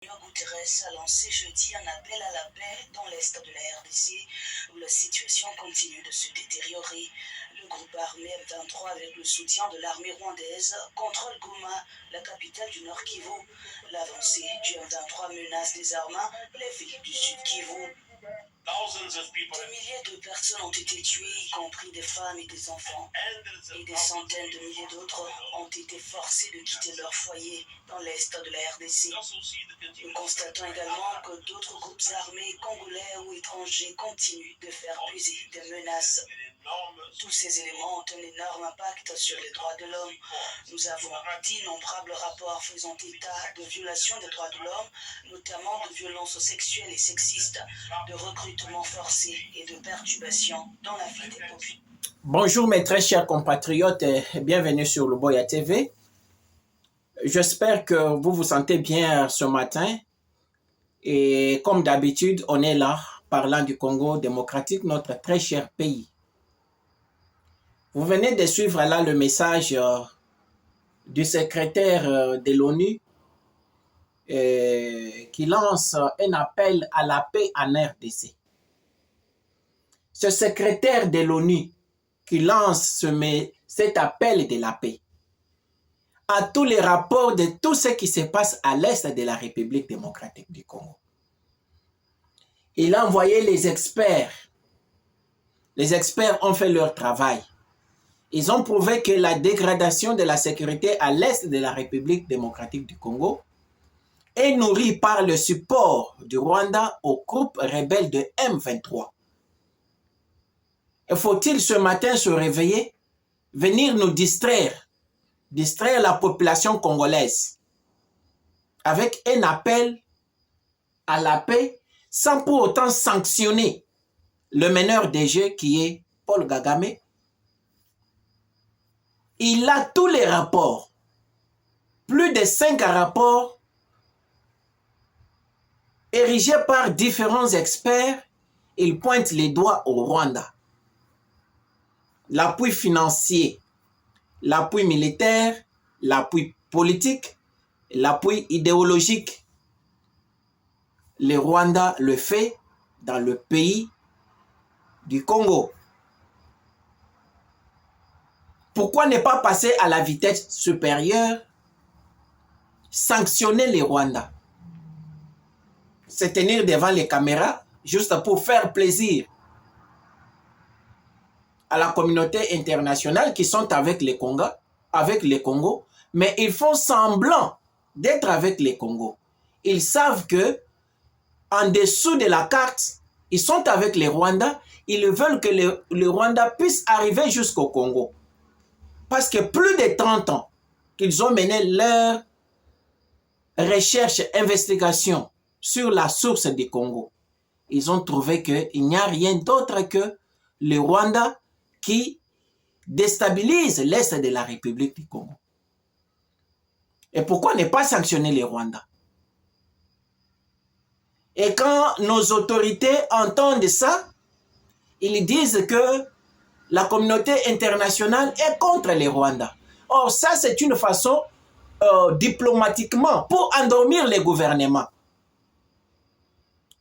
Guterres a lancé jeudi un appel à la paix dans l'est de la RDC, où la situation continue de se détériorer. Le groupe armé M23, avec le soutien de l'armée rwandaise, contrôle Goma, la capitale du Nord Kivu. L'avancée du M23 menace désormais les villes du Sud Kivu. Des milliers de personnes ont été tuées, y compris des femmes et des enfants. Et des centaines de milliers d'autres ont été forcées de quitter leur foyer dans l'est de la RDC. Nous constatons également que d'autres groupes armés congolais ou étrangers continuent de faire peser des menaces. Tous ces éléments ont un énorme impact sur les droits de l'homme. Nous avons d'innombrables rapports faisant état de violations des droits de l'homme, notamment de violences sexuelles et sexistes, de recrutement forcé et de perturbations dans la vie des populations. Bonjour mes très chers compatriotes et bienvenue sur Luboya TV. J'espère que vous vous sentez bien ce matin. Et comme d'habitude, on est là, parlant du Congo démocratique, notre très cher pays. Vous venez de suivre là le message du secrétaire de l'ONU qui lance un appel à la paix en RDC. Ce secrétaire de l'ONU qui lance cet appel de la paix à tous les rapports de tout ce qui se passe à l'est de la République démocratique du Congo. Il a envoyé les experts. Les experts ont fait leur travail. Ils ont prouvé que la dégradation de la sécurité à l'est de la République démocratique du Congo est nourrie par le support du Rwanda au groupe rebelle de M23. Et faut-il ce matin se réveiller, venir nous distraire la population congolaise avec un appel à la paix sans pour autant sanctionner le meneur des jeux qui est Paul Kagame. Il a tous les rapports, plus de 5 rapports érigés par différents experts. Il pointe les doigts au Rwanda. L'appui financier, l'appui militaire, l'appui politique, l'appui idéologique. Le Rwanda le fait dans le pays du Congo. Pourquoi ne pas passer à la vitesse supérieure, sanctionner les Rwandais, se tenir devant les caméras juste pour faire plaisir à la communauté internationale qui sont avec les Congos, mais ils font semblant d'être avec les Congos. Ils savent que en dessous de la carte, ils sont avec les Rwandais. Ils veulent que le Rwanda puisse arriver jusqu'au Congo. Parce que plus de 30 ans qu'ils ont mené leur recherche, investigation sur la source du Congo, ils ont trouvé qu'il n'y a rien d'autre que le Rwanda qui déstabilise l'Est de la République du Congo. Et pourquoi ne pas sanctionner les Rwandais? Et quand nos autorités entendent ça, ils disent que la communauté internationale est contre les Rwandais. Or, ça, c'est une façon diplomatiquement pour endormir les gouvernements.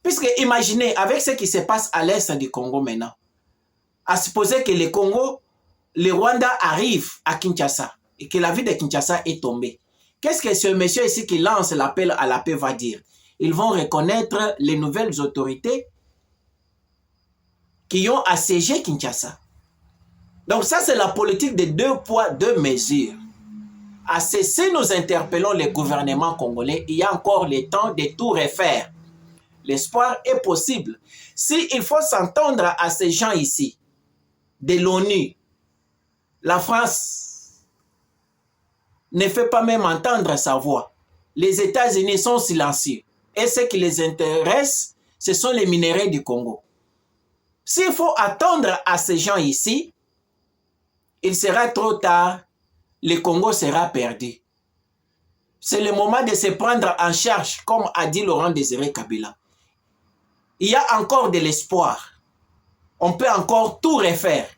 Puisque imaginez, avec ce qui se passe à l'est du Congo maintenant, à supposer que le Rwanda arrive à Kinshasa et que la ville de Kinshasa est tombée. Qu'est-ce que ce monsieur ici qui lance l'appel à la paix va dire? Ils vont reconnaître les nouvelles autorités qui ont assiégé Kinshasa. Donc ça, c'est la politique de 2 poids, 2 mesures. À ceci, nous interpellons les gouvernements congolais. Il y a encore le temps de tout refaire. L'espoir est possible. S'il faut s'entendre à ces gens ici, de l'ONU, la France ne fait pas même entendre sa voix. Les États-Unis sont silencieux. Et ce qui les intéresse, ce sont les minéraux du Congo. S'il faut attendre à ces gens ici, il sera trop tard, le Congo sera perdu. C'est le moment de se prendre en charge, comme a dit Laurent Désiré Kabila. Il y a encore de l'espoir. On peut encore tout refaire.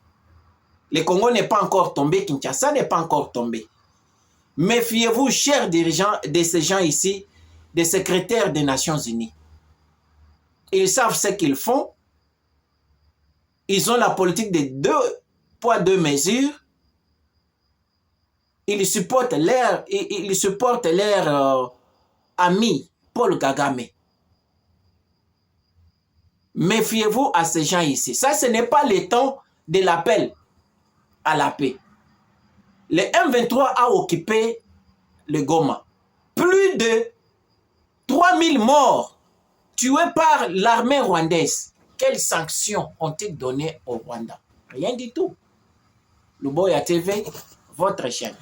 Le Congo n'est pas encore tombé, Kinshasa n'est pas encore tombé. Méfiez-vous, chers dirigeants de ces gens ici, des secrétaires des Nations Unies. Ils savent ce qu'ils font. Ils ont la politique de 2 poids, 2 mesures. Ils supportent leur ami Paul Kagame. Méfiez-vous à ces gens ici. Ça, ce n'est pas le temps de l'appel à la paix. Le M23 a occupé le Goma. Plus de 3000 morts tués par l'armée rwandaise. Quelles sanctions ont-ils données au Rwanda? Rien du tout. Louboya TV, votre chaîne.